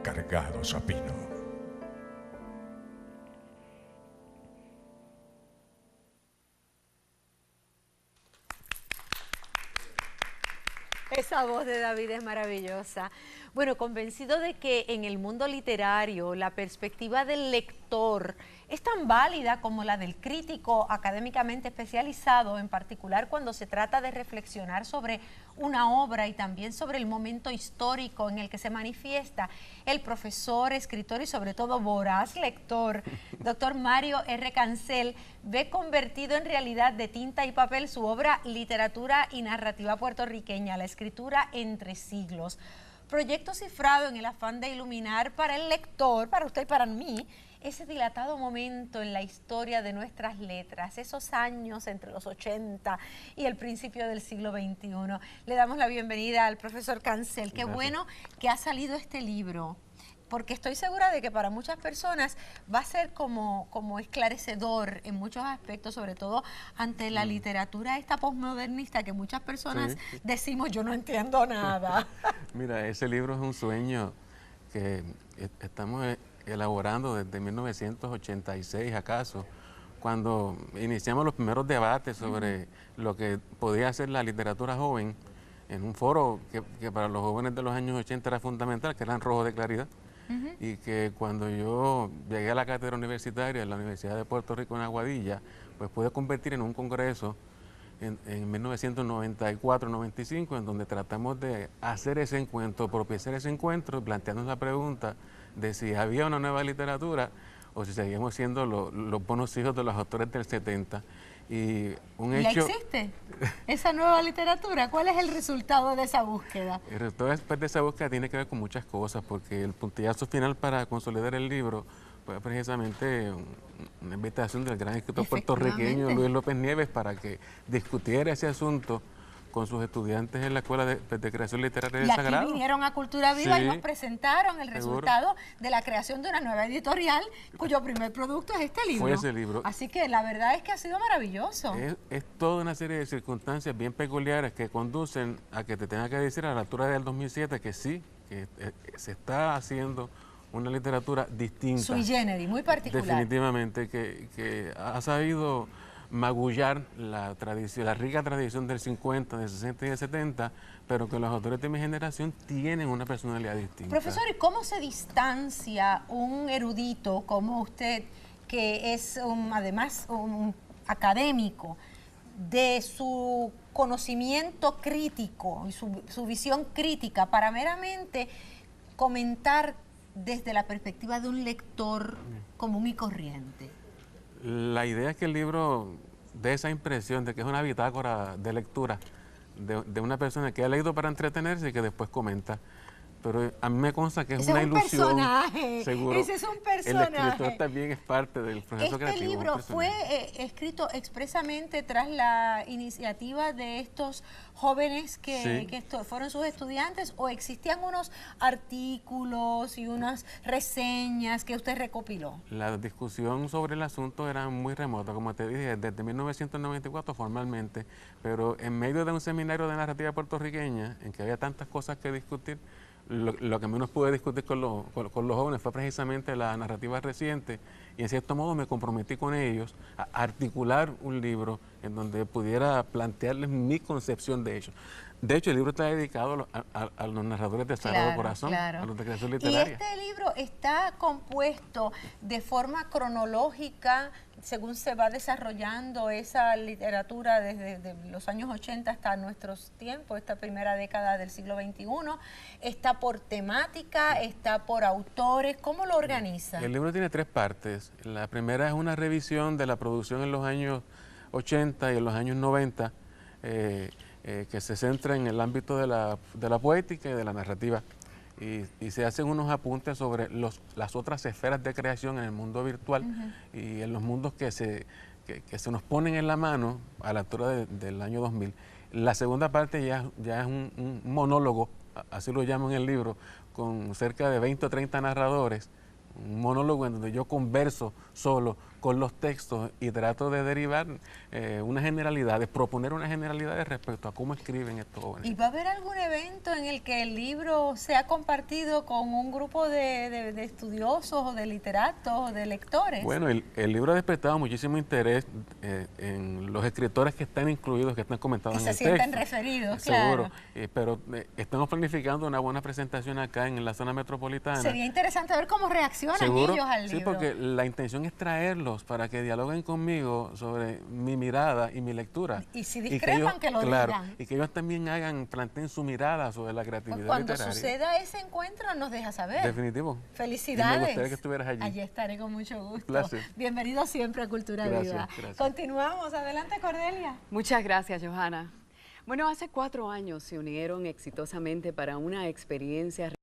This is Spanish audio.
cargados a pino. Esa voz de David es maravillosa. Bueno, convencido de que en el mundo literario la perspectiva del lector es tan válida como la del crítico académicamente especializado, en particular cuando se trata de reflexionar sobre una obra y también sobre el momento histórico en el que se manifiesta, el profesor, escritor y sobre todo voraz lector, doctor Mario R. Cancel, ve convertido en realidad de tinta y papel su obra Literatura y Narrativa Puertorriqueña, la escritura entre siglos. Proyecto cifrado en el afán de iluminar para el lector, para usted y para mí, ese dilatado momento en la historia de nuestras letras, esos años entre los 80 y el principio del siglo XXI. Le damos la bienvenida al profesor Cancel. Qué bueno que ha salido este libro, porque estoy segura de que para muchas personas va a ser como esclarecedor en muchos aspectos, sobre todo ante la literatura esta posmodernista que muchas personas decimos yo no entiendo nada. Mira, ese libro es un sueño que estamos elaborando desde 1986 acaso, cuando iniciamos los primeros debates sobre lo que podía ser la literatura joven en un foro que para los jóvenes de los años 80 era fundamental, que eran Rojo de Claridad. Y que cuando yo llegué a la cátedra universitaria en la Universidad de Puerto Rico en Aguadilla, pues pude convertir en un congreso en 1994-95, en donde tratamos de hacer ese encuentro, propiciar ese encuentro, plantearnos la pregunta de si había una nueva literatura o si seguíamos siendo los buenos hijos de los autores del 70. Y un hecho... ¿Ya existe esa nueva literatura? ¿Cuál es el resultado de esa búsqueda? El resultado después de esa búsqueda tiene que ver con muchas cosas, porque el puntillazo final para consolidar el libro fue precisamente una invitación del gran escritor puertorriqueño Luis López Nieves para que discutiera ese asunto con sus estudiantes en la Escuela de Creación Literaria del Sagrado. Y aquí vinieron a Cultura Viva y nos presentaron el resultado de la creación de una nueva editorial, cuyo primer producto es este libro. Fue ese libro. Así que la verdad es que ha sido maravilloso. Es toda una serie de circunstancias bien peculiares que conducen a que te tenga que decir a la altura del 2007 que sí, que se está haciendo una literatura distinta. Sui generis, muy particular. Definitivamente, que ha sabido magullar la tradición, la rica tradición del 50, del 60 y del 70, pero que los autores de mi generación tienen una personalidad distinta. Profesor, ¿y cómo se distancia un erudito como usted, que es además un académico, de su conocimiento crítico y su visión crítica para meramente comentar desde la perspectiva de un lector común y corriente? La idea es que el libro dé esa impresión de que es una bitácora de lectura de una persona que ha leído para entretenerse y que después comenta. Pero a mí me consta que es una ilusión. Seguro. Ese es un personaje. El escritor también es parte del proceso creativo. Este libro fue escrito expresamente tras la iniciativa de estos jóvenes que fueron sus estudiantes, o existían unos artículos y unas reseñas que usted recopiló. La discusión sobre el asunto era muy remota, como te dije, desde 1994 formalmente, pero en medio de un seminario de narrativa puertorriqueña en que había tantas cosas que discutir, lo que menos pude discutir con los jóvenes fue precisamente la narrativa reciente, y en cierto modo me comprometí con ellos a articular un libro en donde pudiera plantearles mi concepción de ellos. De hecho, el libro está dedicado a los narradores de Sagrado Corazón, a los de creación literaria. Y este libro está compuesto de forma cronológica, según se va desarrollando esa literatura desde los años 80 hasta nuestros tiempos, esta primera década del siglo XXI. ¿Está por temática? ¿Está por autores? ¿Cómo lo organiza? El libro tiene tres partes. La primera es una revisión de la producción en los años 80 y en los años 90, que se centra en el ámbito de la poética y de la narrativa. Y se hacen unos apuntes sobre las otras esferas de creación en el mundo virtual y en los mundos que se nos ponen en la mano a la altura del año 2000. La segunda parte ya es un monólogo, así lo llamo en el libro, con cerca de 20 o 30 narradores, un monólogo en donde yo converso solo con los textos y trato de derivar unas generalidades, proponer unas generalidades respecto a cómo escriben estos jóvenes. ¿Y va a haber algún evento en el que el libro sea compartido con un grupo de estudiosos o de literatos o de lectores? Bueno, el libro ha despertado muchísimo interés en los escritores que están incluidos, que están comentados en el texto. Que se sienten referidos, Seguro, claro. pero estamos planificando una buena presentación acá en la zona metropolitana. Sería interesante ver cómo reaccionan ¿Seguro? ellos al libro. Sí, porque la intención es traerlos para que dialoguen conmigo sobre mi mirada y mi lectura. Y si discrepan, que lo digan. Y que ellos también planteen su mirada sobre la creatividad Pues cuando literaria. Suceda ese encuentro, nos deja saber. Definitivo. Felicidades. Y me gustaría que estuvieras allí. Allí estaré con mucho gusto. Placer. Bienvenido siempre a Cultura Viva. Gracias. Continuamos. Adelante, Cordelia. Muchas gracias, Johanna. Bueno, hace 4 años se unieron exitosamente para una experiencia